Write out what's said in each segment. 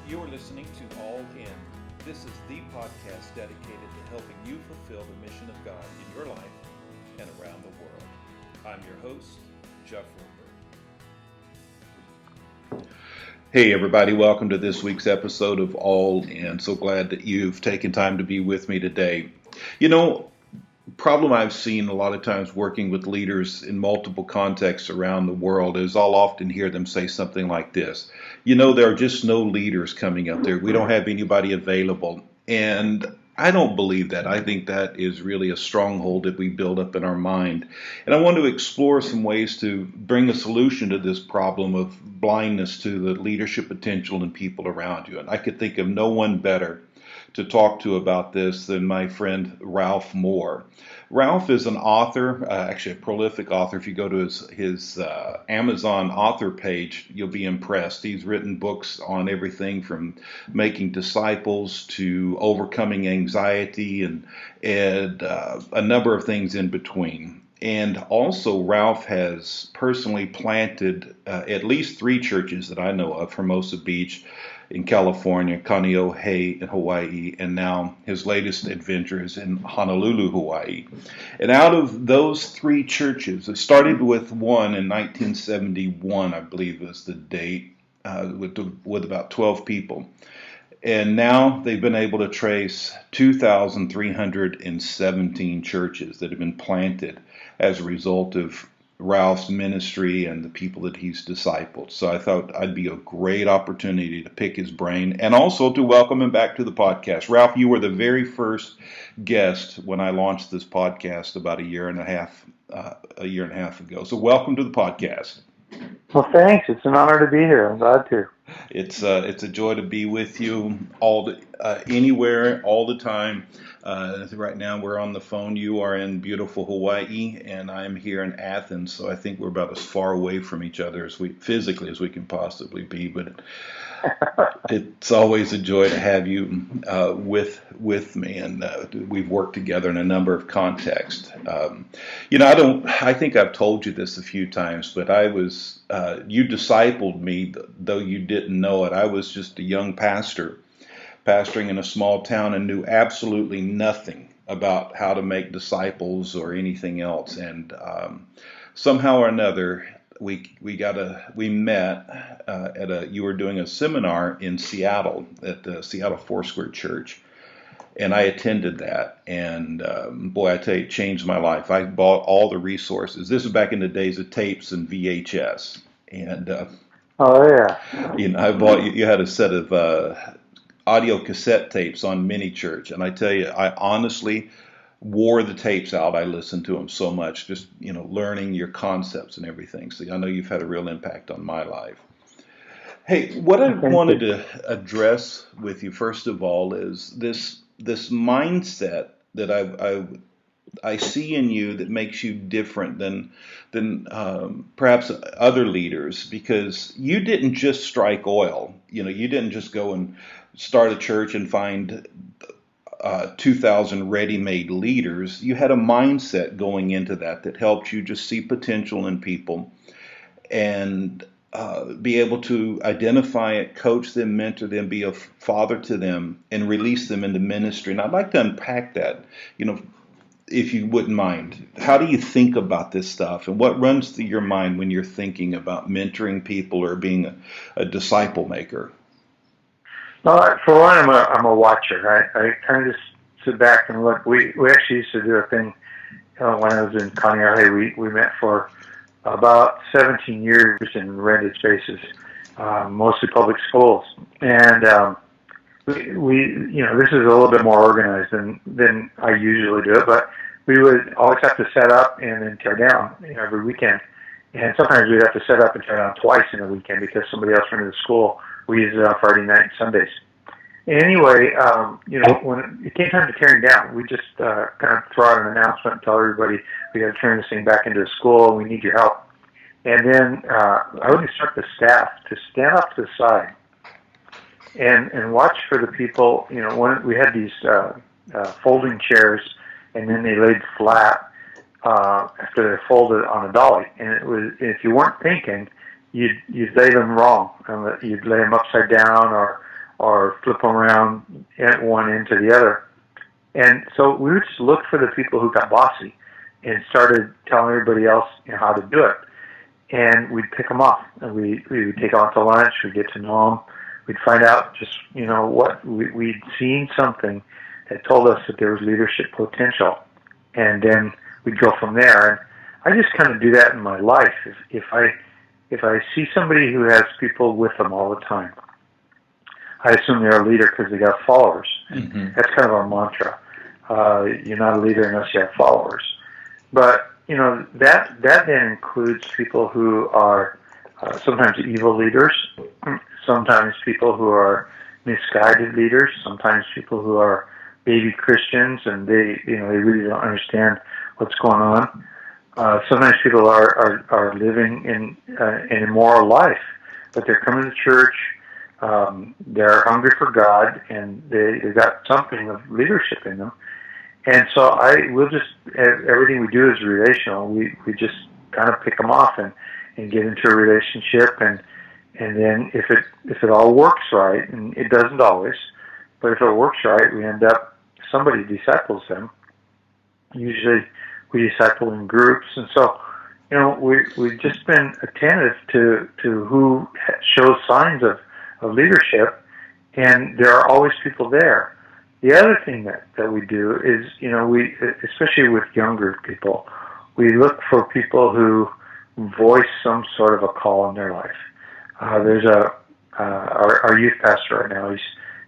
You're listening to All In. This is the podcast dedicated to helping you fulfill the mission of God in your life and around the world. I'm your host, Jeff Roper. Hey everybody, welcome to this week's episode of All In. So glad that you've taken time to be with me today. You know, problem I've seen a lot of times working with leaders in multiple contexts around the world is I'll often hear them say something like this. You know, there are just no leaders coming up there. We don't have anybody available. And I don't believe that. I think that is really a stronghold that we build up in our mind. And I want to explore some ways to bring a solution to this problem of blindness to the leadership potential in people around you. And I could think of no one better to talk to about this than my friend Ralph Moore. Ralph is an author, actually a prolific author. If you go to his Amazon author page, you'll be impressed. He's written books on everything from making disciples to overcoming anxiety and a number of things in between. And also, Ralph has personally planted at least 3 churches that I know of: Hermosa Beach in California, Kaneohe in Hawaii, and now his latest adventure is in Honolulu, Hawaii. And out of those 3 churches, it started with one in 1971, I believe was the date, with about 12 people. And now they've been able to trace 2,317 churches that have been planted as a result of Ralph's ministry and the people that he's discipled. So I thought I'd be a great opportunity to pick his brain and also to welcome him back to the podcast. Ralph, you were the very first guest when I launched this podcast about a year and a half ago. So welcome to the podcast. Well, thanks. It's an honor to be here. I'm glad to. It's a joy to be with you anywhere, all the time. Right now we're on the phone. You are in beautiful Hawaii, and I'm here in Athens. So I think we're about as far away from each other physically as we can possibly be. But it's always a joy to have you with me, and we've worked together in a number of contexts. I think I've told you this a few times, but you discipled me, though you didn't know it. I was just a young pastoring in a small town and knew absolutely nothing about how to make disciples or anything else. And somehow or another, we met you were doing a seminar in Seattle at the Seattle Foursquare Church, and I attended that. And boy, I tell you, it changed my life. I bought all the resources. This was back in the days of tapes and VHS, and oh yeah, you had a set of audio cassette tapes on Mini Church, and I tell you, I honestly wore the tapes out. I listened to them so much, just learning your concepts and everything. So I know you've had a real impact on my life. Hey, what I wanted to address with you first of all is this mindset that I see in you that makes you different than perhaps other leaders, because you didn't just strike oil. You didn't just go and start a church and find 2,000 ready-made leaders. You had a mindset going into that helped you just see potential in people and be able to identify it, coach them, mentor them, be a father to them, and release them into ministry. And I'd like to unpack that, if you wouldn't mind. How do you think about this stuff, and what runs through your mind when you're thinking about mentoring people or being a disciple maker? Well, for one, I'm a watcher. I kind of just sit back and look. We actually used to do a thing when I was in Kaneohe. We met for about 17 years in rented spaces, mostly public schools, and we this is a little bit more organized than I usually do it, but we would always have to set up and then tear down every weekend, and sometimes we'd have to set up and tear down twice in a weekend because somebody else rented the school. We used it on Friday night and Sundays. Anyway, when it came time to tearing down, we just kind of throw out an announcement and tell everybody we got to turn this thing back into a school. We need your help. And then I would instruct the staff to stand up to the side and watch for the people. When we had these folding chairs, and then they laid flat after they folded on a dolly. And it was, if you weren't thinking, you'd lay them wrong. You'd lay them upside down or or flip them around at one end to the other. And so we would just look for the people who got bossy and started telling everybody else, how to do it. And we'd pick them off. And we would take them out to lunch. We'd get to know them. We'd find out just, what we'd seen something that told us that there was leadership potential. And then we'd go from there. And I just kind of do that in my life. If I see somebody who has people with them all the time, I assume they're a leader because they got followers. Mm-hmm. That's kind of our mantra. You're not a leader unless you have followers. But, that then includes people who are sometimes evil leaders, sometimes people who are misguided leaders, sometimes people who are baby Christians and they really don't understand what's going on. Sometimes people are living in an immoral life, but they're coming to church. They're hungry for God, and they've got something of leadership in them. And so we'll just, everything we do is relational. We just kind of pick them off and get into a relationship, and then if it all works right, and it doesn't always, but if it works right, we end up, somebody disciples them. Usually we disciple in groups, and so, we've just been attentive to who shows signs of leadership, and there are always people there. The other thing that we do is, we, especially with younger people, we look for people who voice some sort of a call in their life. There's our youth pastor right now.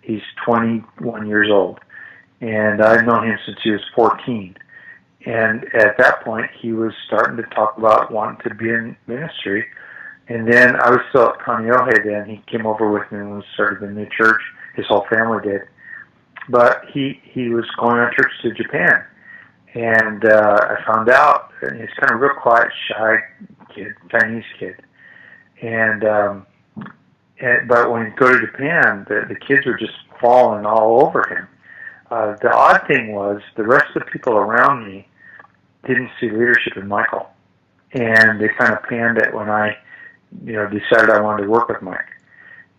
He's 21 years old, and I've known him since he was 14. And at that point, he was starting to talk about wanting to be in ministry. And then I was still at Kaneohe then. He came over with me when we started the new church. His whole family did. But he was going on trips to Japan. And I found out, and he's kind of real quiet, shy kid, Chinese kid. But when you go to Japan, the kids were just falling all over him. The odd thing was the rest of the people around me didn't see leadership in Michael. And they kind of panned it when I decided I wanted to work with Mike.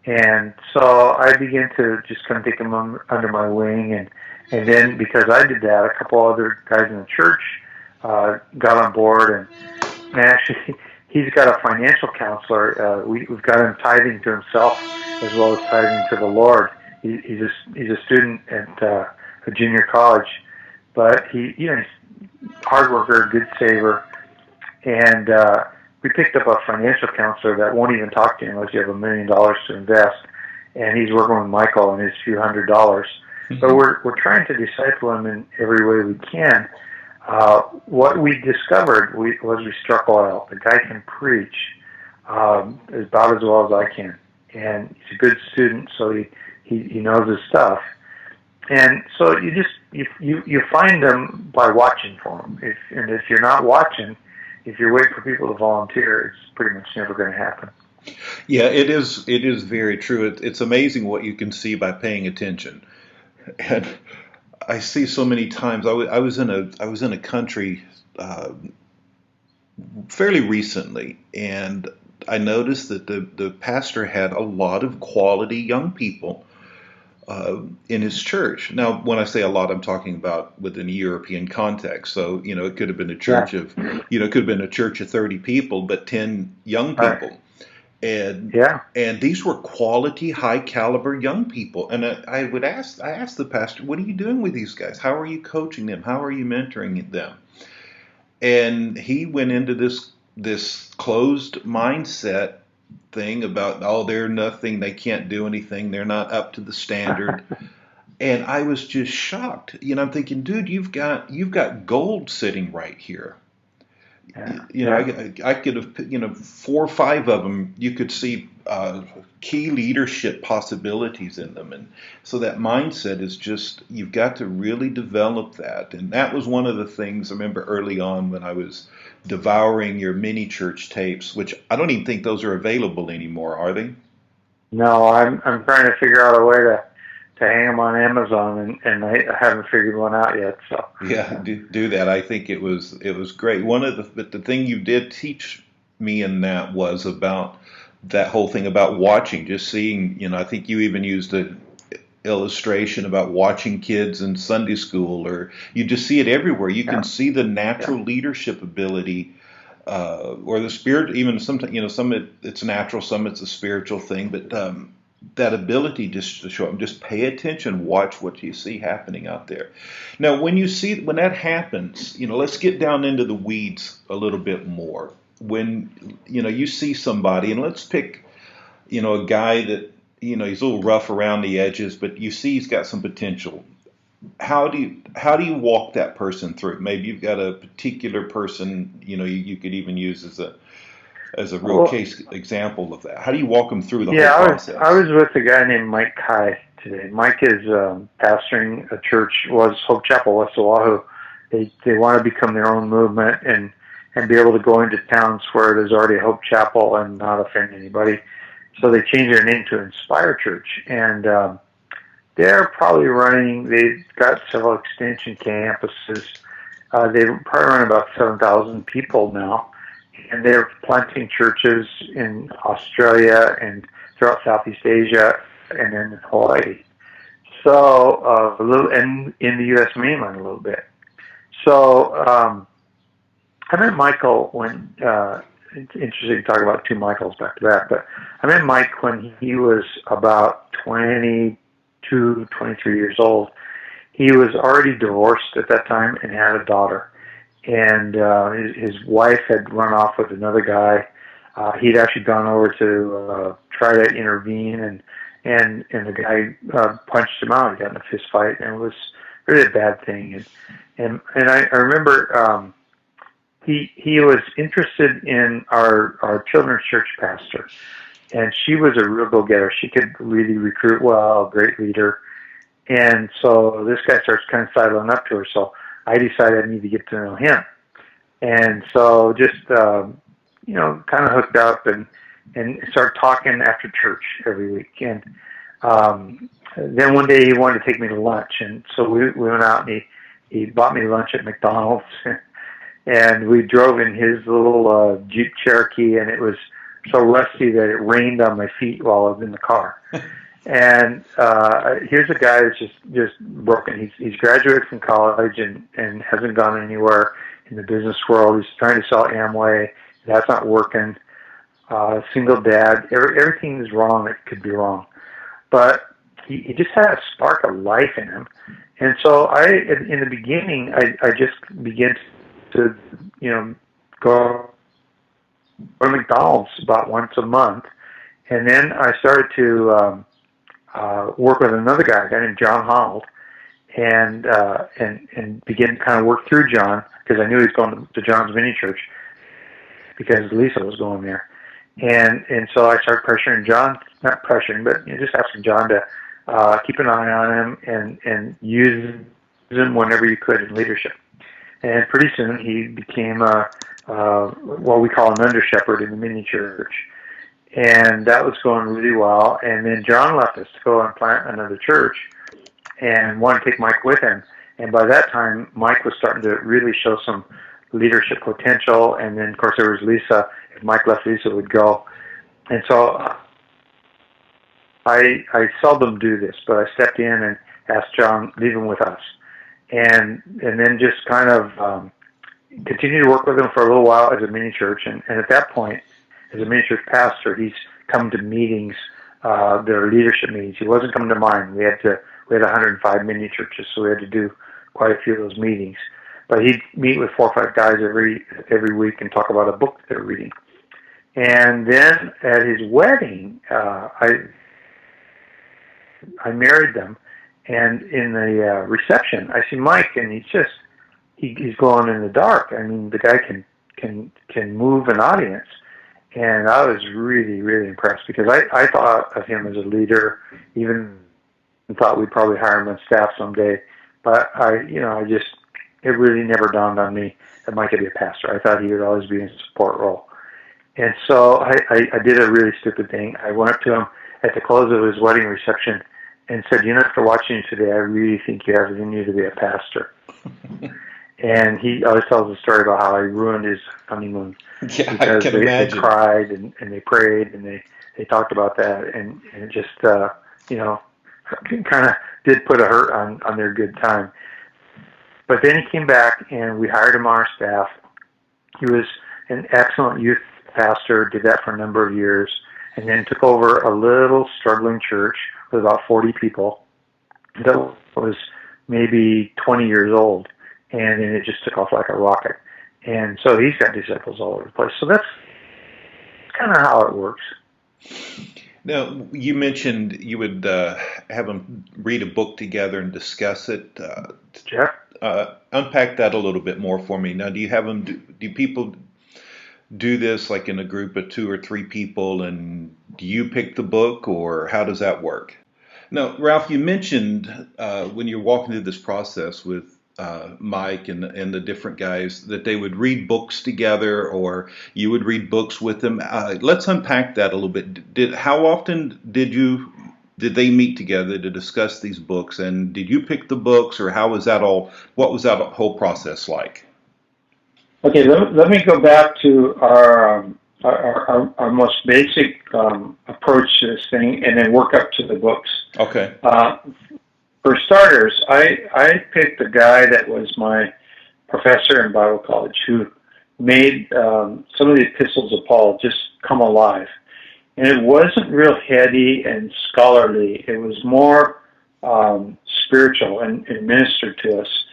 And so I began to just kind of take him under my wing, and then because I did that, a couple other guys in the church got on board, and actually he's got a financial counselor. We've got him tithing to himself as well as tithing to the Lord. He's a student at a junior college, but he's a hard worker, good saver, and we picked up a financial counselor that won't even talk to you unless you have $1 million to invest, and he's working with Michael and his few $100s. Mm-hmm. But we're trying to disciple him in every way we can. What we discovered was we struck oil. The guy can preach about as well as I can, and he's a good student, so he knows his stuff. And so you find them by watching for them. If you're not watching, if you're waiting for people to volunteer, it's pretty much never going to happen. Yeah, it is very true. It's amazing what you can see by paying attention. And I see so many times. I was in a country fairly recently, and I noticed that the pastor had a lot of quality young people in his church. Now, when I say a lot, I'm talking about within a European context. So, it could have been a church of, it could have been a church of 30 people, but 10 young people. Right. And these were quality, high caliber young people. And I asked the pastor, what are you doing with these guys? How are you coaching them? How are you mentoring them? And he went into this closed mindset thing about, they're nothing, they can't do anything, they're not up to the standard. And I was just shocked. I'm thinking, dude, you've got gold sitting right here. I could have, 4 or 5 of them, you could see key leadership possibilities in them. And so that mindset is just, you've got to really develop that. And that was one of the things I remember early on when I was devouring your mini church tapes, which I don't even think those are available anymore, are they? No, I'm trying to figure out a way to hang them on Amazon, and I haven't figured one out yet. So yeah, do that. I think it was great. One of the thing you did teach me in that was about that whole thing about watching, just seeing, I think you even used a illustration about watching kids in Sunday school, or you just see it everywhere. You can Yeah, see the yeah. natural leadership ability, or the spirit. Even sometimes, some it's natural, some it's a spiritual thing, but that ability just to show up, just pay attention, watch what you see happening out there. Now, when that happens, let's get down into the weeds a little bit more. When you see somebody, and let's pick a guy that he's a little rough around the edges, but you see he's got some potential. How do you walk that person through? Maybe you've got a particular person you could even use as a real Well, case example of that. How do you walk them through the whole yeah, I process? was with a guy named Mike Kai today. Mike is pastoring a church, was Hope Chapel, West Oahu. They want to become their own movement and be able to go into towns where there's already a Hope Chapel and not offend anybody. So they changed their name to Inspire Church, and they're probably running. They've got several extension campuses. They probably run about 7,000 people now, and they're planting churches in Australia and throughout Southeast Asia, and then in Hawaii. So a little, and in the U.S. mainland a little bit. So I met Michael when. It's interesting to talk about two Michaels back to back, but I met Mike when he was about 22, 23 years old. He was already divorced at that time and had a daughter. And his wife had run off with another guy. He'd actually gone over to try to intervene, and the guy punched him out. He got in a fist fight, and it was really a bad thing. And I remember he was interested in our children's church pastor, and she was a real go-getter. She could really recruit well, great leader. And so this guy starts kind of sidling up to her. So I decided I need to get to know him. And so just, kind of hooked up and started talking after church every week. And then one day he wanted to take me to lunch. And so we went out, and he bought me lunch at McDonald's. And we drove in his little Jeep Cherokee, and it was so rusty that it rained on my feet while I was in the car. And here's a guy that's just broken. He's graduated from college and hasn't gone anywhere in the business world. He's trying to sell Amway. That's not working. Single dad. Everything is wrong that could be wrong. But he just had a spark of life in him. And so in the beginning, I just began to, go to McDonald's about once a month. And then I started to work with another guy, a guy named John Honnold, and begin to kind of work through John, because I knew he was going to John's mini church because Lisa was going there. And so I started pressuring John, not pressuring, but just asking John to keep an eye on him and use him whenever you could in leadership. And pretty soon he became what we call an under shepherd in the mini church. And that was going really well. And then John left us to go and plant another church and wanted to take Mike with him. And by that time, Mike was starting to really show some leadership potential. And then, of course, there was Lisa. If Mike left, Lisa would go. And so I seldom do this, but I stepped in and asked John, leave him with us. And then just kind of continued to work with him for a little while as a mini church. And at that point, as a mini church pastor, he's come to meetings, their leadership meetings. He wasn't coming to mine. We had 105 mini churches, so we had to do quite a few of those meetings. But he'd meet with 4 or 5 guys every week and talk about a book that they're reading. And then at his wedding, I married them. And in the reception, I see Mike, and he's glowing in the dark. I mean, the guy can move an audience. And I was really, really impressed, because I thought of him as a leader, even thought we'd probably hire him on staff someday. But it really never dawned on me that Mike could be a pastor. I thought he would always be in a support role. And so I did a really stupid thing. I went up to him at the close of his wedding reception and said, after watching you today, I really think you have it in you to be a pastor. And he always tells a story about how he ruined his honeymoon Yeah, I because can they imagine. cried and they prayed and they talked about that, and it just, you know, kind of did put a hurt on their good time. But then he came back and we hired him on our staff. He was an excellent youth pastor, did that for a number of years, and then took over a little struggling church with about 40 people that was maybe 20 years old, and then it just took off like a rocket. And so he's got disciples all over the place. So that's kind of how it works. Now, you mentioned you would have them read a book together and discuss it. Jeff? Unpack that a little bit more for me. Now, do you have them? Do people do this like in a group of 2 or 3 people, and do you pick the book, or how does that work? Now, Ralph, you mentioned when you're walking through this process with Mike and the different guys that they would read books together, or you would read books with them. Let's unpack that a little bit. How often did they meet together to discuss these books, and did you pick the books, or how was that all? What was that whole process like? Okay, let me go back to our most basic approach to this thing, and then work up to the books. Okay. For starters, I picked a guy that was my professor in Bible college who made some of the epistles of Paul just come alive. And it wasn't real heady and scholarly. It was more spiritual and ministered to us.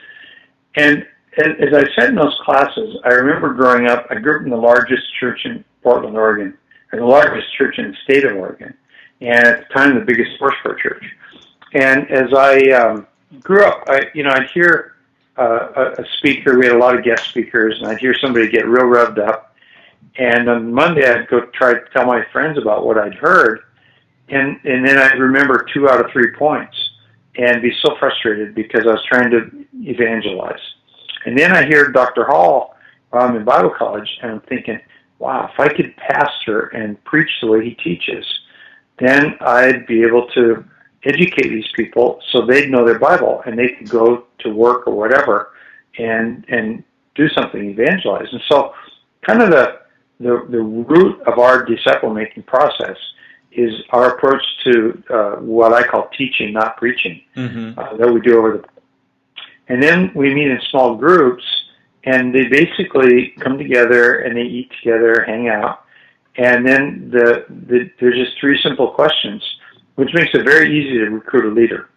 And as I said in those classes, I remember growing up, I grew up in the largest church in Portland, Oregon, and the largest church in the state of Oregon, and at the time the biggest Foursquare church. And as I grew up, I'd hear a speaker. We had a lot of guest speakers, and I'd hear somebody get real revved up. And on Monday, I'd go try to tell my friends about what I'd heard, and then I'd remember 2 out of 3 points, and be so frustrated because I was trying to evangelize. And then I hear Dr. Hall in Bible college, and I'm thinking, wow, if I could pastor and preach the way he teaches, then I'd be able to educate these people so they'd know their Bible and they could go to work or whatever and do something, evangelize. And so kind of the root of our disciple making process is our approach to what I call teaching, not preaching, that we do over the. And then we meet in small groups, and they basically come together and they eat together, hang out, and then there's just 3 simple questions, which makes it very easy to recruit a leader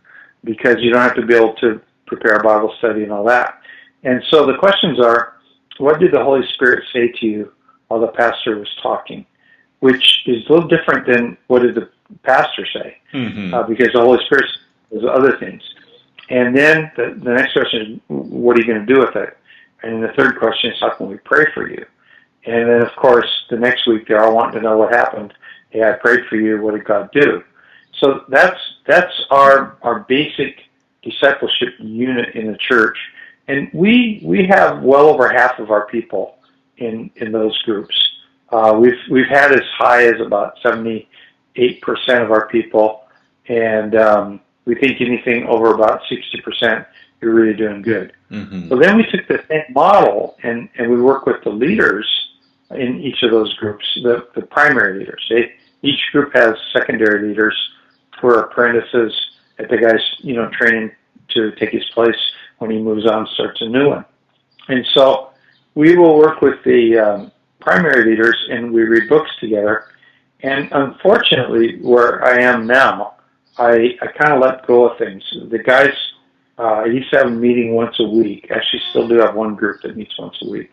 because you don't have to be able to prepare a Bible study and all that. And so the questions are, what did the Holy Spirit say to you while the pastor was talking? Which is a little different than what did the pastor say, because the Holy Spirit says other things. And then the next question is, what are you going to do with it? And the third question is, how can we pray for you? And then, of course, the next week they're all wanting to know what happened. Yeah, I prayed for you. What did God do? So that's our basic discipleship unit in the church. And we have well over half of our people in those groups. We've had as high as about 78% of our people, and we think anything over about 60%, you're really doing good. So then we took the same model and we work with the leaders in each of those groups, the primary leaders. Each group has secondary leaders who are apprentices at the guy's training to take his place when he moves on, starts a new one. And so we will work with the primary leaders and we read books together. And unfortunately, where I am now, I kind of let go of things. The guys, I used to have a meeting once a week. Actually, still do have one group that meets once a week.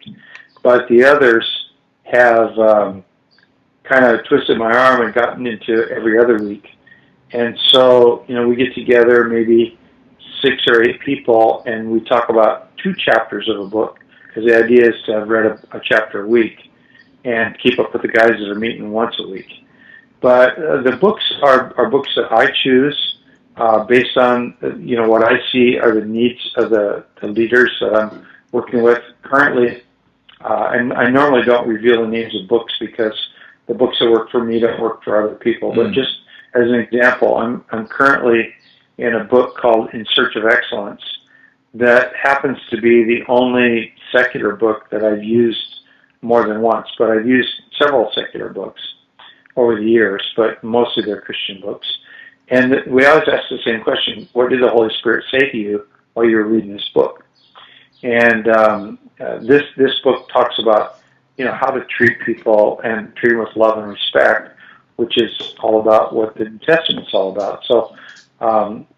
But the others have kind of twisted my arm and gotten into every other week. And so, we get together, maybe 6 or 8 people, and we talk about 2 chapters of a book, because the idea is to have read a chapter a week and keep up with the guys that are meeting once a week. But the books are books that I choose based on, what I see are the needs of the leaders that I'm working with currently. And I normally don't reveal the names of books because the books that work for me don't work for other people. But just as an example, I'm currently in a book called In Search of Excellence, that happens to be the only secular book that I've used more than once, but I've used several secular books over the years, but mostly they're Christian books. And we always ask the same question: what did the Holy Spirit say to you while you were reading this book? And this book talks about, how to treat people and treat them with love and respect, which is all about what the New Testament's all about. So,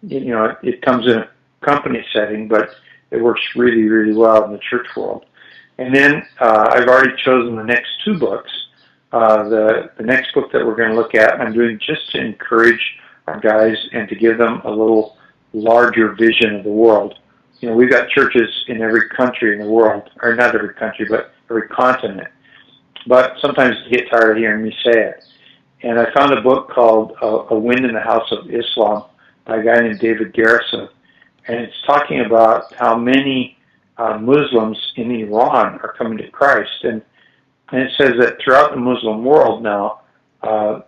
it comes in a company setting, but it works really, really well in the church world. And then I've already chosen the next two books. The next book that we're going to look at, I'm doing just to encourage our guys and to give them a little larger vision of the world. We've got churches in every country in the world, or not every country, but every continent. But sometimes you get tired of hearing me say it. And I found a book called A Wind in the House of Islam by a guy named David Garrison. And it's talking about how many Muslims in Iran are coming to Christ. And it says that throughout the Muslim world now,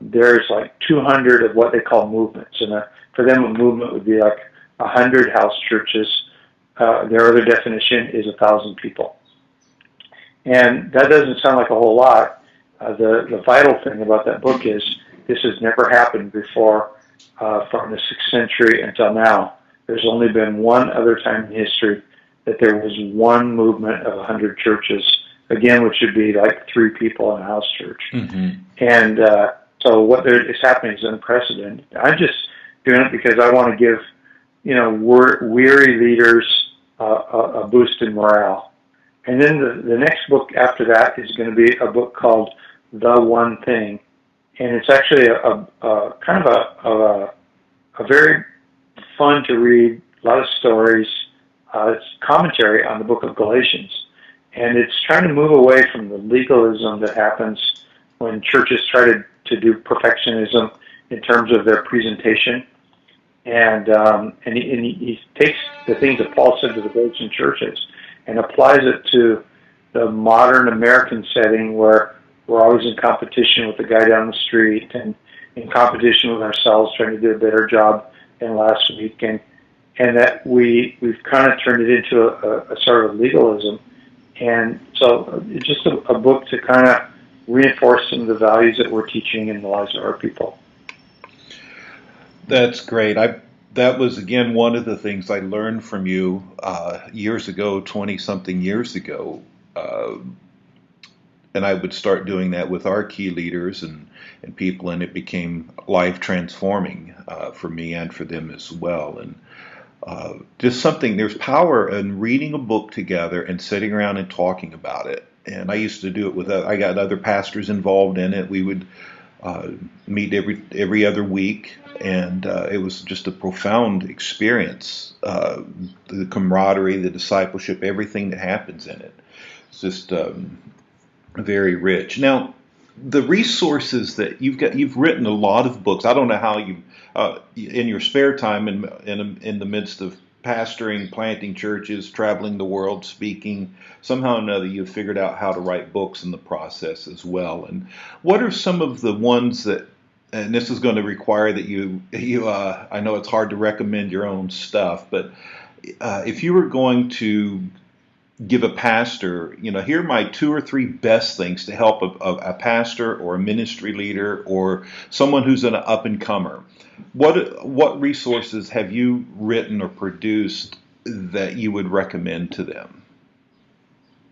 there's like 200 of what they call movements. And for them, a movement would be like 100 house churches. Their other definition is 1,000 people. And that doesn't sound like a whole lot. The vital thing about that book is this has never happened before from the 6th century until now. There's only been one other time in history that there was one movement of 100 churches, again, which would be like 3 people in a house church. Mm-hmm. And so what is happening is unprecedented. I'm just doing it because I want to give, weary leaders a boost in morale. And then the next book after that is going to be a book called The One Thing. And it's actually a kind of a very fun to read, a lot of stories. It's commentary on the book of Galatians. And it's trying to move away from the legalism that happens when churches try to do perfectionism in terms of their presentation. And he takes the things that Paul said to the Galatian churches and applies it to the modern American setting where we're always in competition with the guy down the street and in competition with ourselves, trying to do a better job than last week, and that we've kind of turned it into a sort of legalism. And so it's just a book to kind of reinforce some of the values that we're teaching in the lives of our people. That's great. That was, again, one of the things I learned from you years ago, 20-something years ago. And I would start doing that with our key leaders and people, and it became life-transforming for me and for them as well. And just something, there's power in reading a book together and sitting around and talking about it. And I used to do it I got other pastors involved in it. We would meet every other week, and it was just a profound experience. The camaraderie, the discipleship, everything that happens in it. It's just very rich. Now, the resources that you've written a lot of books. I don't know how you, in your spare time, in the midst of pastoring, planting churches, traveling the world, speaking, somehow or another you've figured out how to write books in the process as well. And what are some of the ones that, and this is going to require that you I know it's hard to recommend your own stuff, but if you were going to give a pastor, here are my 2 or 3 best things to help a pastor or a ministry leader or someone who's an up-and-comer. What resources have you written or produced that you would recommend to them?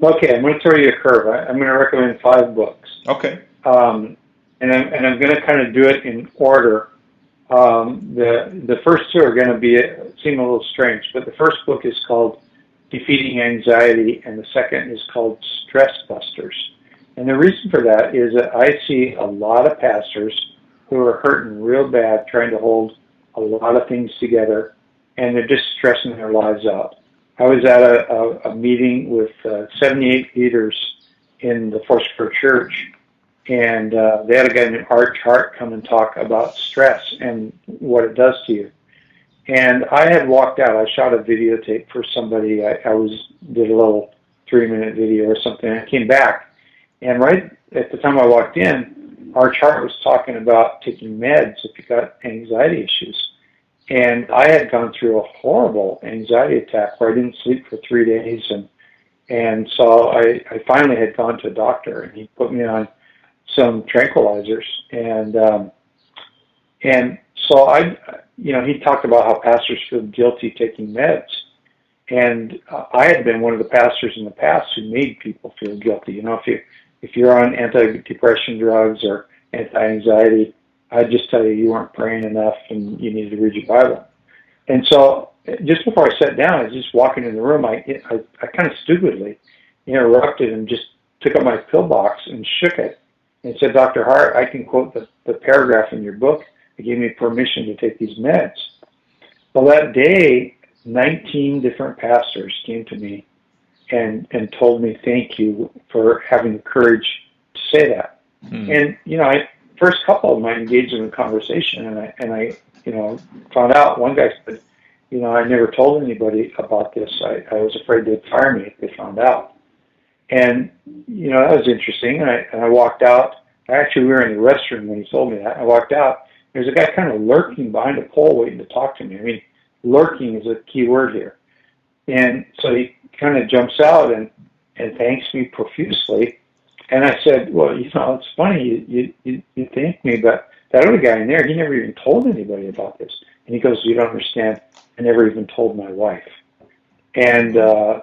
Okay, I'm going to throw you a curve. I'm going to recommend 5 books. Okay. And I'm going to kind of do it in order. The first 2 are going to seem a little strange, but the first book is called Defeating Anxiety, and the second is called Stress Busters. And the reason for that is that I see a lot of pastors who are hurting real bad trying to hold a lot of things together, and they're just stressing their lives out. I was at a meeting with 78 leaders in the Foursquare Church, and they had a guy named Art Hart come and talk about stress and what it does to you. And I had walked out. I shot a videotape for somebody. I did a little 3-minute video or something. I came back, and right at the time I walked in, our chart was talking about taking meds if you got anxiety issues. And I had gone through a horrible anxiety attack where I didn't sleep for 3 days, and so I finally had gone to a doctor, and he put me on some tranquilizers, and so he talked about how pastors feel guilty taking meds, and I had been one of the pastors in the past who made people feel guilty. If you're on antidepressant drugs or anti-anxiety, I'd just tell you weren't praying enough and you needed to read your Bible. And so just before I sat down, I was just walking in the room. I kind of stupidly interrupted and just took up my pill box and shook it and said, "Dr. Hart, I can quote the paragraph in your book that gave me permission to take these meds." Well, that day, 19 different pastors came to me and told me thank you for having the courage to say that. And first couple of them I engaged in a conversation, and I found out. One guy said, I never told anybody about this. I was afraid they'd fire me if they found out. And that was interesting. And I walked out. Actually, we were in the restroom when he told me that. I walked out. There's a guy kind of lurking behind a pole waiting to talk to me. I mean, lurking is a key word here. And so he kind of jumps out and thanks me profusely. And I said, "Well, it's funny you thank me, but that other guy in there, he never even told anybody about this." And he goes, "You don't understand. I never even told my wife." And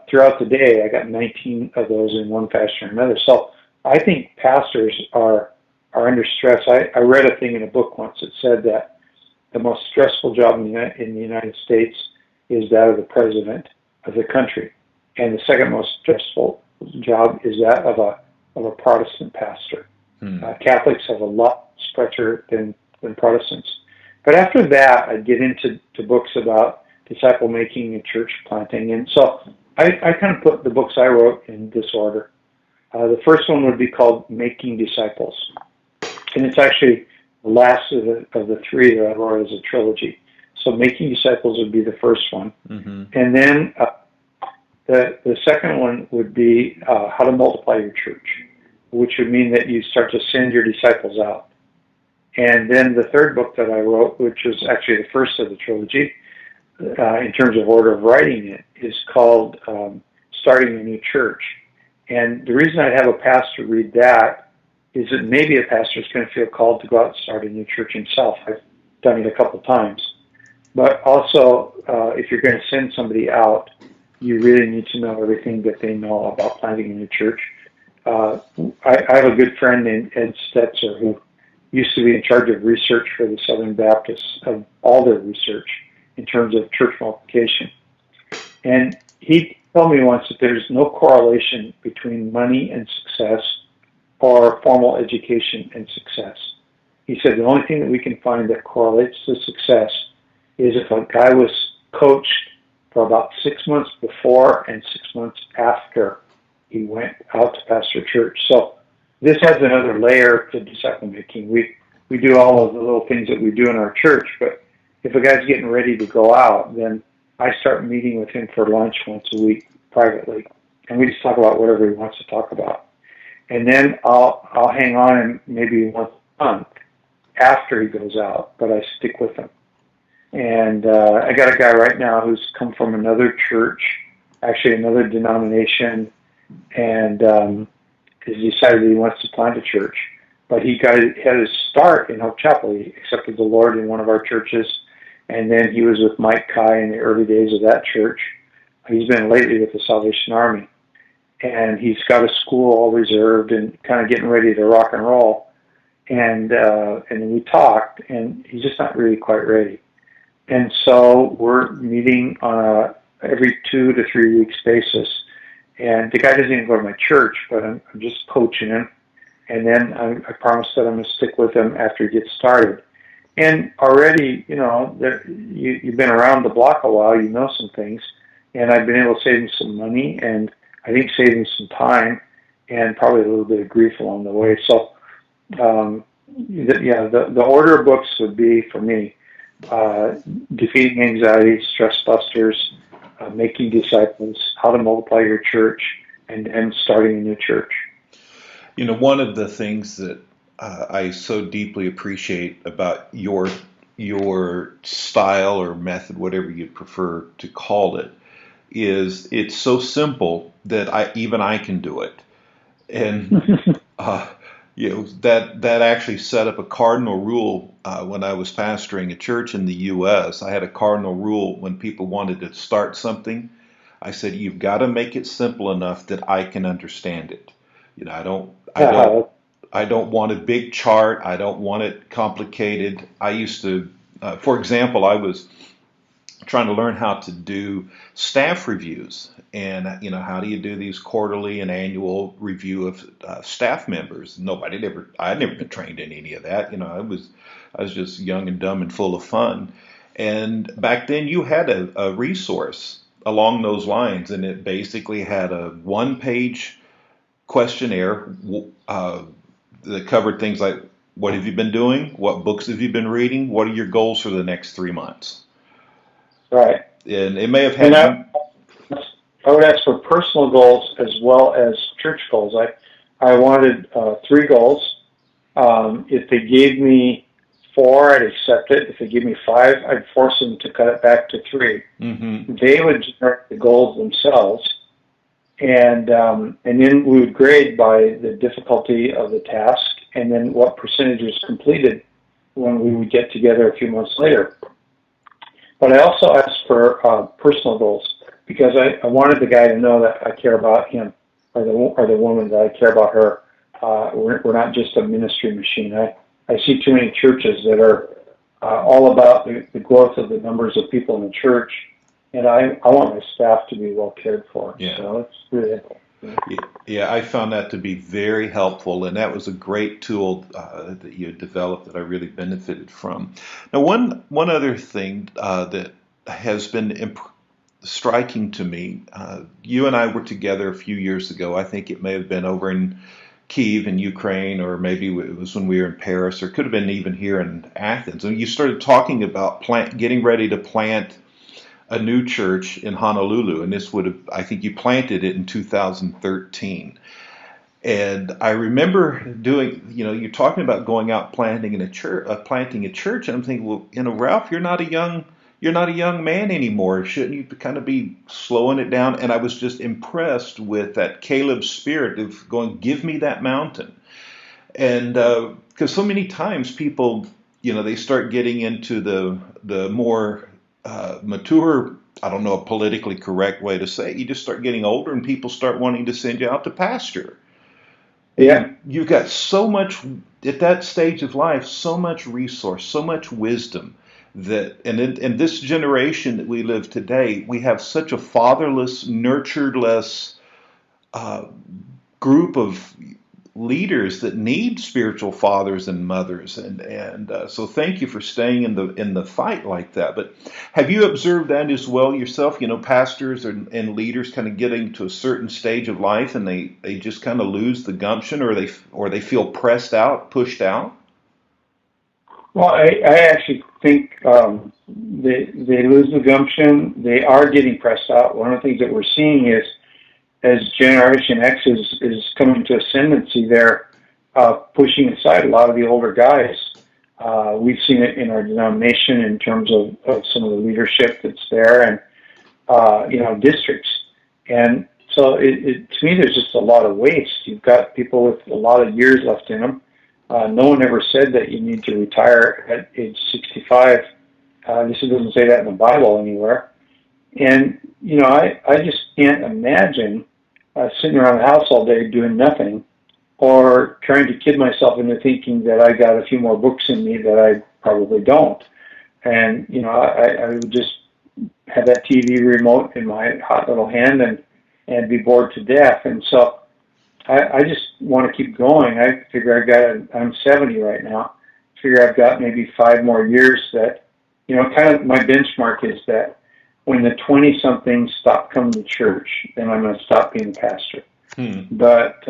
throughout the day, I got 19 of those in one fashion or another. So I think pastors are under stress. I read a thing in a book once that said that the most stressful job in the United States is that of the president of the country, and the second most stressful job is that of a Protestant pastor. Catholics have a lot pressure than Protestants. But after that, I'd get into books about disciple making and church planting, and so I kind of put the books I wrote in this order. The first one would be called Making Disciples, and it's actually the last of the three that I wrote as a trilogy. So Making Disciples would be the first one, and then the second one would be How to Multiply Your Church, which would mean that you start to send your disciples out. And then the third book that I wrote, which was actually the first of the trilogy, in terms of order of writing it, is called Starting a New Church. And the reason I'd have a pastor read that is that maybe a pastor is going to feel called to go out and start a new church himself. I've done it a couple times. But also, if you're going to send somebody out, you really need to know everything that they know about planting a new church. I have a good friend named Ed Stetzer who used to be in charge of research for the Southern Baptists, of all their research in terms of church multiplication. And he told me once that there's no correlation between money and success or formal education and success. He said the only thing that we can find that correlates to success is if a guy was coached for about 6 months before and 6 months after he went out to pastor church. So this has another layer to disciple making. We do all of the little things that we do in our church, but if a guy's getting ready to go out, then I start meeting with him for lunch once a week privately, and we just talk about whatever he wants to talk about. And then I'll hang on him maybe once a month after he goes out, but I stick with him. And I got a guy right now who's come from another church, actually another denomination, and has decided he wants to plant a church. But he had his start in Hope Chapel. He accepted the Lord in one of our churches, and then he was with Mike Kai in the early days of that church. He's been lately with the Salvation Army, and he's got a school all reserved and kind of getting ready to rock and roll. And then we talked, and he's just not really quite ready. And so we're meeting on a every 2 to 3 weeks basis. And the guy doesn't even go to my church, but I'm just coaching him. And then I promise that I'm going to stick with him after he gets started. And already, you've been around the block a while, you know some things. And I've been able to save him some money, and I think save him some time, and probably a little bit of grief along the way. So, the order of books would be, for me, Defeating Anxiety, Stress Busters, Making Disciples, How to Multiply Your Church, and Starting a New Church. One of the things that I so deeply appreciate about your your style or method, whatever you prefer to call it, is it's so simple that I can do it. And uh, that actually set up a cardinal rule when I was pastoring a church in the U.S. I had a cardinal rule when people wanted to start something. I said, you've got to make it simple enough that I can understand it. I don't want a big chart. I don't want it complicated. I used to, for example, I was trying to learn how to do staff reviews, and how do you do these quarterly and annual review of staff members. I'd never been trained in any of that. I was just young and dumb and full of fun. And back then you had a resource along those lines, and it basically had a one-page questionnaire that covered things like, what have you been doing? What books have you been reading? What are your goals for the next 3 months? Right. And it may have had. And I would ask for personal goals as well as church goals. I wanted 3 goals. If they gave me 4, I'd accept it. If they gave me 5, I'd force them to cut it back to 3. Mm-hmm. They would generate the goals themselves, and then we would grade by the difficulty of the task, and then what percentage was completed when we would get together a few months later. But I also asked for personal goals, because I wanted the guy to know that I care about him, or the woman, that I care about her. We're not just a ministry machine. I see too many churches that are all about the growth of the numbers of people in the church, and I want my staff to be well cared for. Yeah. So it's really helpful. Yeah, I found that to be very helpful, and that was a great tool that you developed that I really benefited from. Now, one other thing that has been striking to me, you and I were together a few years ago. I think it may have been over in Kyiv in Ukraine, or maybe it was when we were in Paris, or it could have been even here in Athens. And you started talking about getting ready to plant a new church in Honolulu, and I think you planted it in 2013. And I remember you're talking about going out planting a church, and I'm thinking, well, Ralph, you're not a young man anymore. Shouldn't you kind of be slowing it down? And I was just impressed with that Caleb spirit of going, give me that mountain. And because so many times people, they start getting into the more mature, I don't know a politically correct way to say it, you just start getting older and people start wanting to send you out to pasture. Yeah. You've got so much, at that stage of life, so much resource, so much wisdom, that, and in this generation that we live today, we have such a fatherless, nurtured-less group of leaders that need spiritual fathers and mothers, and so thank you for staying in the fight like that. But have you observed that as well yourself? Pastors and leaders kind of getting to a certain stage of life, and they just kind of lose the gumption, or they feel pressed out, pushed out. Well, I actually think they lose the gumption. They are getting pressed out. One of the things that we're seeing is, as Generation X is coming to ascendancy, they're pushing aside a lot of the older guys. We've seen it in our denomination in terms of some of the leadership that's there, and districts. And so to me, there's just a lot of waste. You've got people with a lot of years left in them. No one ever said that you need to retire at age 65. This doesn't say that in the Bible anywhere. And, I just can't imagine sitting around the house all day doing nothing, or trying to kid myself into thinking that I got a few more books in me that I probably don't. And, I would just have that TV remote in my hot little hand and be bored to death. And so I just want to keep going. I figure I'm 70 right now. I figure I've got maybe 5 more years that, kind of my benchmark is that when the 20-somethings stop coming to church, then I'm going to stop being a pastor. But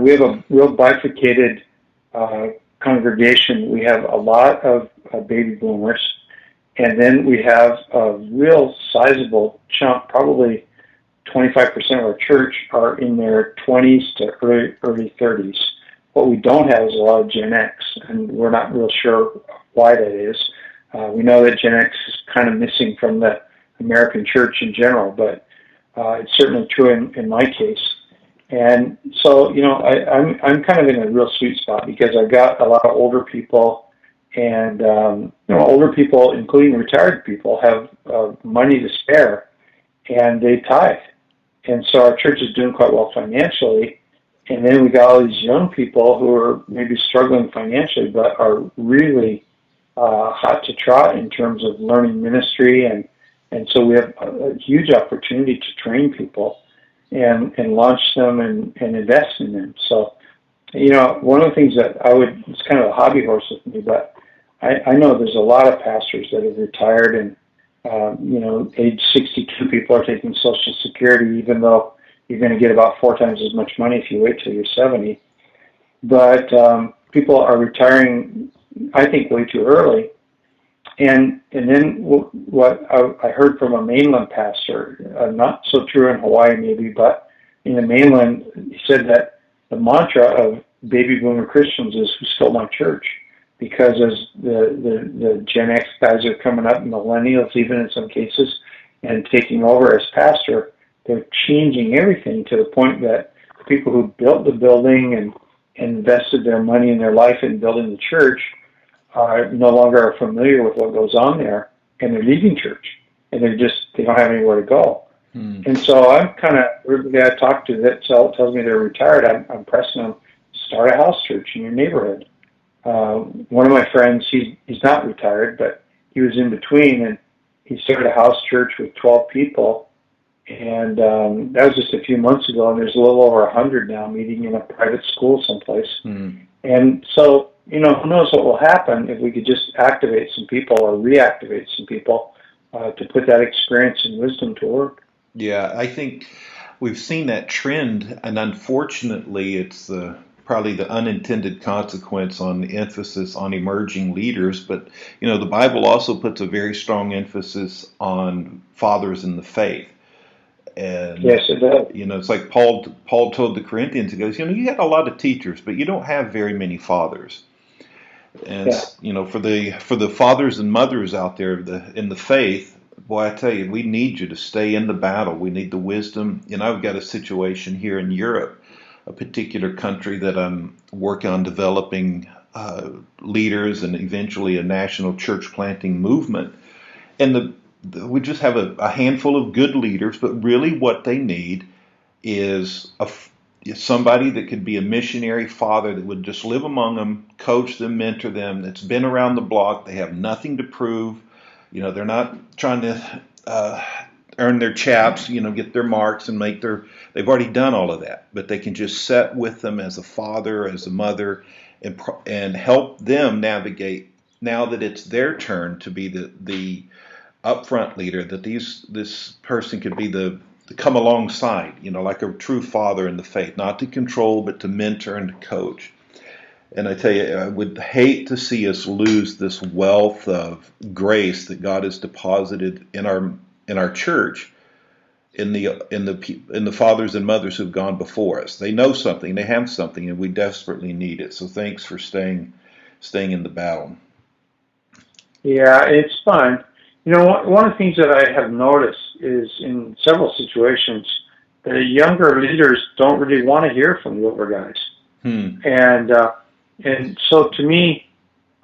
we have a real bifurcated congregation. We have a lot of baby boomers, and then we have a real sizable chunk, probably 25% of our church are in their 20s to early 30s, What we don't have is a lot of Gen X, and we're not real sure why that is. We know that Gen X is kind of missing from the American church in general, but it's certainly true in my case. And so, I'm kind of in a real sweet spot because I've got a lot of older people, and older people, including retired people, have money to spare, and they tithe. And so our church is doing quite well financially. And then we got all these young people who are maybe struggling financially, but are really hot to trot in terms of learning ministry. And so we have a huge opportunity to train people and launch them and invest in them. So, one of the things that it's kind of a hobby horse with me, but I know there's a lot of pastors that have retired and, age 62 people are taking Social Security, even though you're going to get about 4 times as much money if you wait till you're 70. But people are retiring, I think, way too early. And then what I heard from a mainland pastor, not so true in Hawaii maybe, but in the mainland, he said that the mantra of baby boomer Christians is, "Who stole my church?" Because as the Gen X guys are coming up, millennials even in some cases, and taking over as pastor, they're changing everything to the point that the people who built the building and invested their money and their life in building the church are no longer familiar with what goes on there, and they're leaving church, and they don't have anywhere to go. And so I'm kind of, every guy I talk to that tells me they're retired, I'm pressing them, start a house church in your neighborhood. One of my friends, he's not retired, but he was in between, and he started a house church with 12 people, and that was just a few months ago, and there's a little over 100 now meeting in a private school someplace. And so, who knows what will happen if we could just activate some people or reactivate some people to put that experience and wisdom to work. Yeah, I think we've seen that trend, and unfortunately, it's probably the unintended consequence on the emphasis on emerging leaders. But, the Bible also puts a very strong emphasis on fathers in the faith. And, yes, it does. It's like Paul told the Corinthians, he goes, you got a lot of teachers, but you don't have very many fathers. And, for the fathers and mothers out there in the faith, boy, I tell you, we need you to stay in the battle. We need the wisdom. I've got a situation here in Europe, a particular country that I'm working on developing leaders and eventually a national church planting movement. And we just have a handful of good leaders, but really what they need is somebody that could be a missionary father that would just live among them, coach them, mentor them, that's been around the block. They have nothing to prove. They're not trying to earn their chaps, get their marks and they've already done all of that, but they can just sit with them as a father, as a mother, and help them navigate now that it's their turn to be the upfront leader, that this person could be to come alongside, like a true father in the faith, not to control, but to mentor and to coach. And I tell you, I would hate to see us lose this wealth of grace that God has deposited in our church, in the fathers and mothers who've gone before us. They know something, they have something, and we desperately need it. So thanks for staying in the battle. Yeah, it's fun. One of the things that I have noticed is in several situations, the younger leaders don't really want to hear from the older guys. And so to me,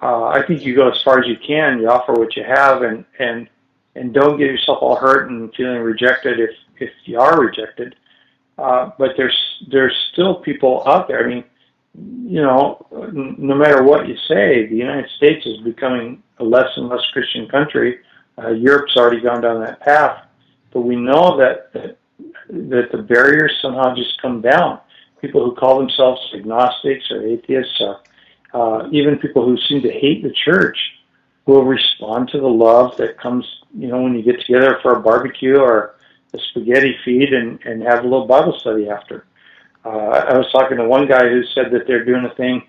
I think you go as far as you can. You offer what you have, and don't get yourself all hurt and feeling rejected if you are rejected. But there's still people out there. I mean, no matter what you say, the United States is becoming a less and less Christian country. Europe's already gone down that path, but we know that the barriers somehow just come down. People who call themselves agnostics or atheists, or even people who seem to hate the church, will respond to the love that comes, when you get together for a barbecue or a spaghetti feed and have a little Bible study after. I was talking to one guy who said that they're doing a thing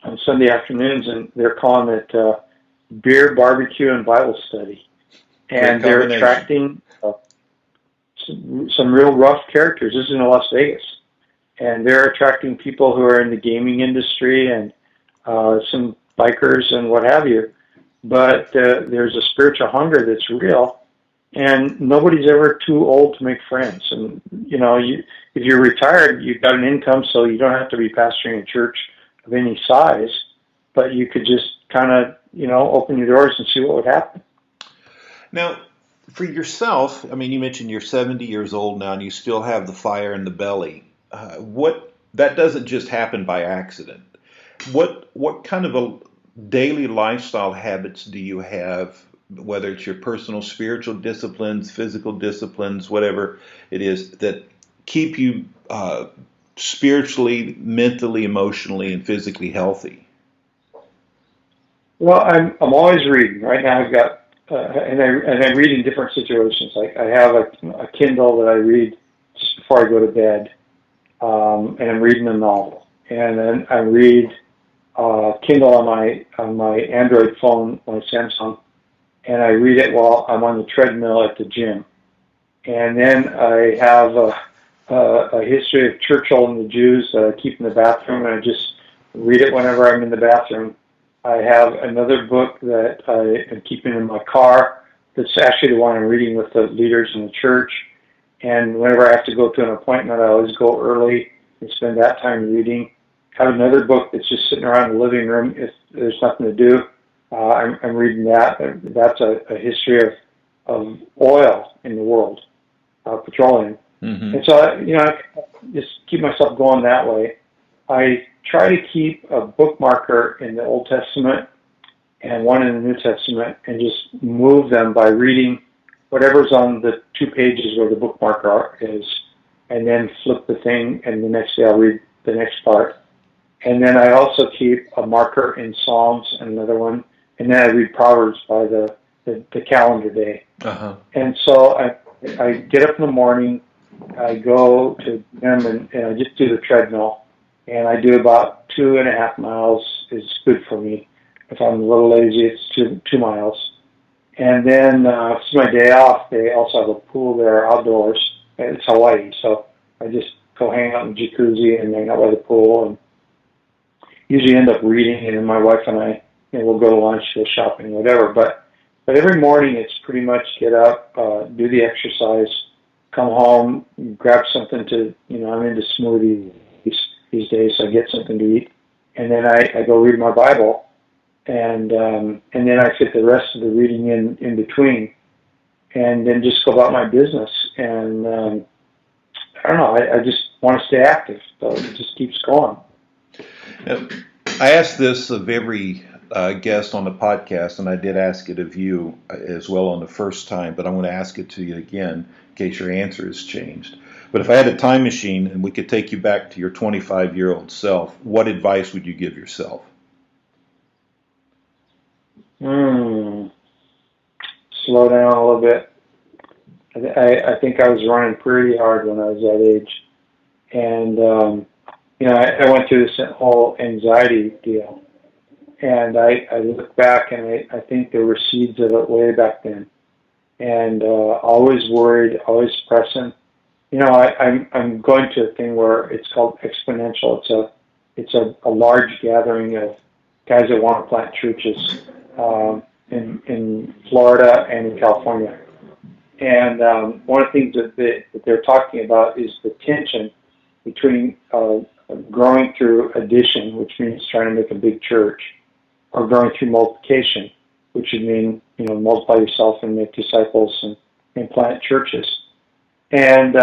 on Sunday afternoons, and they're calling it beer, barbecue, and Bible study. And they're attracting some real rough characters. This is in Las Vegas. and they're attracting people who are in the gaming industry and some bikers and what have you. But there's a spiritual hunger that's real, and nobody's ever too old to make friends. And if you're retired, you've got an income, so you don't have to be pastoring a church of any size, but you could just kind of open your doors and see what would happen. Now, for yourself, I mean, you mentioned you're 70 years old now, and you still have the fire in the belly. That doesn't just happen by accident. What kind of a daily lifestyle habits do you have, whether it's your personal spiritual disciplines, physical disciplines, whatever it is, that keep you spiritually, mentally, emotionally, and physically healthy? Well, I'm always reading. Right now, I've got and I read in different situations. Like I have a Kindle that I read just before I go to bed, and I'm reading a novel, and then I read Kindle on my Android phone, my Samsung, and I read it while I'm on the treadmill at the gym. And then I have a history of Churchill and the Jews that I keep in the bathroom, and I just read it whenever I'm in the bathroom. I have another book that I am keeping in my car that's actually the one I'm reading with the leaders in the church. And whenever I have to go to an appointment, I always go early and spend that time reading. I have another book that's just sitting around the living room if there's nothing to do. I'm reading that. That's a history of oil in the world, petroleum. Mm-hmm. And so, I just keep myself going that way. I try to keep a bookmarker in the Old Testament and one in the New Testament and just move them by reading whatever's on the 2 pages where the bookmarker is, and then flip the thing, and the next day I'll read the next part. And then I also keep a marker in Psalms and another one, and then I read Proverbs by the calendar day. Uh-huh. And so I get up in the morning, I go to them, and I just do the treadmill. And I do about 2.5 miles is good for me. If I'm a little lazy, it's 2 miles. And then it's my day off. They also have a pool there outdoors. It's Hawaii, so I just go hang out in the jacuzzi and hang out by the pool, and usually end up reading. And then my wife and I, we'll go to lunch, go shopping, whatever. But every morning it's pretty much get up, do the exercise, come home, grab something to. I'm into smoothies these days, so I get something to eat, and then I go read my Bible, and then I fit the rest of the reading in between, and then just go about my business. And I don't know, I just want to stay active, so it just keeps going. Now, I asked this of every guest on the podcast, and I did ask it of you as well on the first time, but I'm going to ask it to you again in case your answer has changed. But if I had a time machine and we could take you back to your 25-year-old self, what advice would you give yourself? Slow down a little bit. I think I was running pretty hard when I was that age. And, I went through this whole anxiety deal. And I look back, and I think there were seeds of it way back then. And always worried, always pressing. I'm going to a thing where it's called exponential. It's a large gathering of guys that want to plant churches in Florida and in California. And one of the things that they're talking about is the tension between growing through addition, which means trying to make a big church, or growing through multiplication, which would mean multiply yourself and make disciples and plant churches. And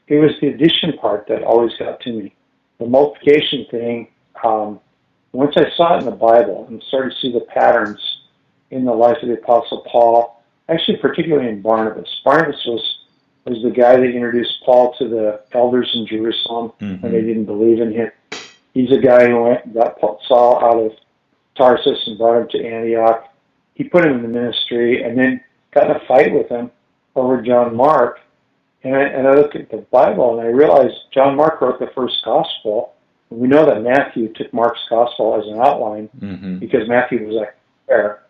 it was the addition part that always got to me. The multiplication thing, once I saw it in the Bible and started to see the patterns in the life of the Apostle Paul, actually particularly in Barnabas. Barnabas was the guy that introduced Paul to the elders in Jerusalem when they didn't believe in him. He's a guy who went and got Saul out of Tarsus and brought him to Antioch. He put him in the ministry and then got in a fight with him over John Mark. And I looked at the Bible, and I realized John Mark wrote the first gospel. And we know that Matthew took Mark's gospel as an outline because Matthew was like there.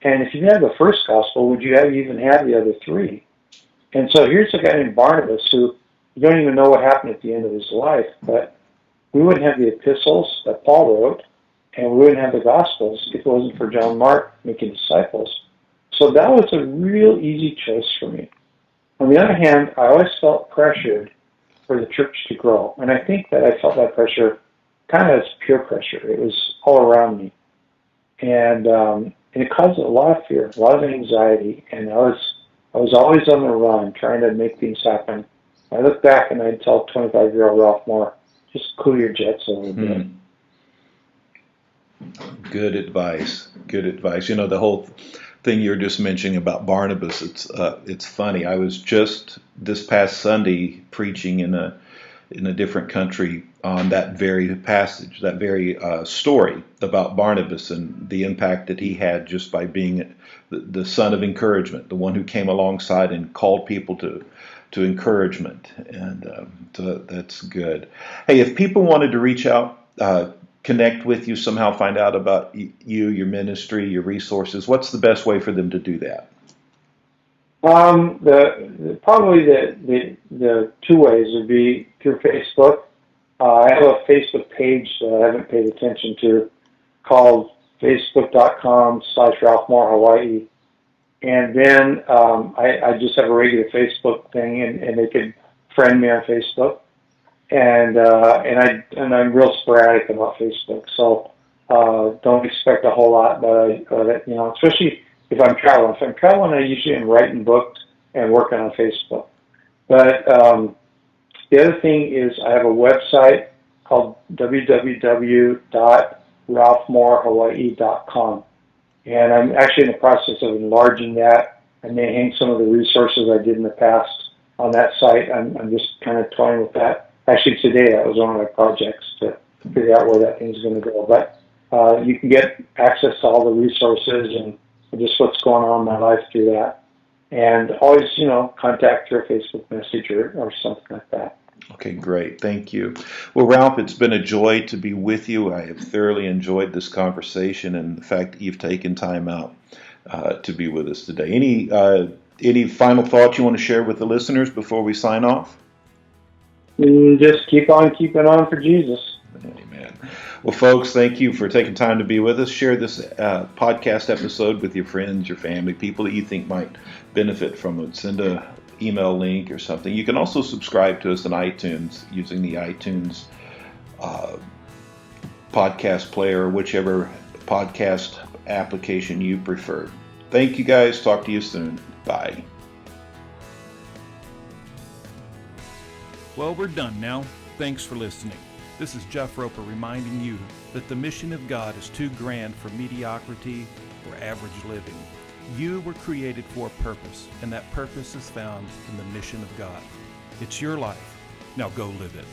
And if you had the first gospel, would you have even had the other three? And so here's a guy named Barnabas who You don't even know what happened at the end of his life, but we wouldn't have the epistles that Paul wrote, and we wouldn't have the Gospels if it wasn't for John Mark making disciples. So that was a real easy choice for me. On the other hand, I always felt pressured for the church to grow, and I think that I felt that pressure kind of as peer pressure. It was all around me, and it caused a lot of fear, a lot of anxiety, and I was always on the run, trying to make things happen. I look back and I'd tell 25-year-old Ralph Moore, just cool your jets a little bit. Good advice. Good advice. You know, the whole thing you're just mentioning about Barnabas, it's funny. I was just this past Sunday preaching in a different country on that very passage, that very story about Barnabas and the impact that he had just by being the son of encouragement, the one who came alongside and called people to encouragement. And so that's good. Hey, if people wanted to reach out, connect with you somehow, find out about you, your ministry, your resources, what's the best way for them to do that? Probably the two ways would be through Facebook. I have a Facebook page that I haven't paid attention to called facebook.com/Ralph Moore Hawaii. And then I just have a regular Facebook thing, and they can friend me on Facebook. And I'm real sporadic about Facebook, so don't expect a whole lot. But you know, especially if I'm traveling. If I'm traveling, I usually am writing books and working on Facebook. But the other thing is I have a website called www.ralphmorehawaii.com. And I'm actually in the process of enlarging that. I may hang some of the resources I did in the past on that site. I'm just kind of toying with that. Actually, today that was one of my projects to figure out where that thing's going to go. But you can get access to all the resources and just what's going on in my life through that. And always, you know, contact through a Facebook message or something like that. Okay, great. Thank you. Well, Ralph, it's been a joy to be with you. I have thoroughly enjoyed this conversation and the fact that you've taken time out to be with us today. Any final thoughts you want to share with the listeners before we sign off? Just keep on keeping on for Jesus. Amen. Well, folks, thank you for taking time to be with us. Share this podcast episode with your friends, your family, people that you think might benefit from it. Send an email link or something. You can also subscribe to us on iTunes using the iTunes podcast player, whichever podcast application you prefer. Thank you, guys. Talk to you soon. Bye. Well, we're done now. Thanks for listening. This is Jeff Roper reminding you that the mission of God is too grand for mediocrity or average living. You were created for a purpose, and that purpose is found in the mission of God. It's your life. Now go live it.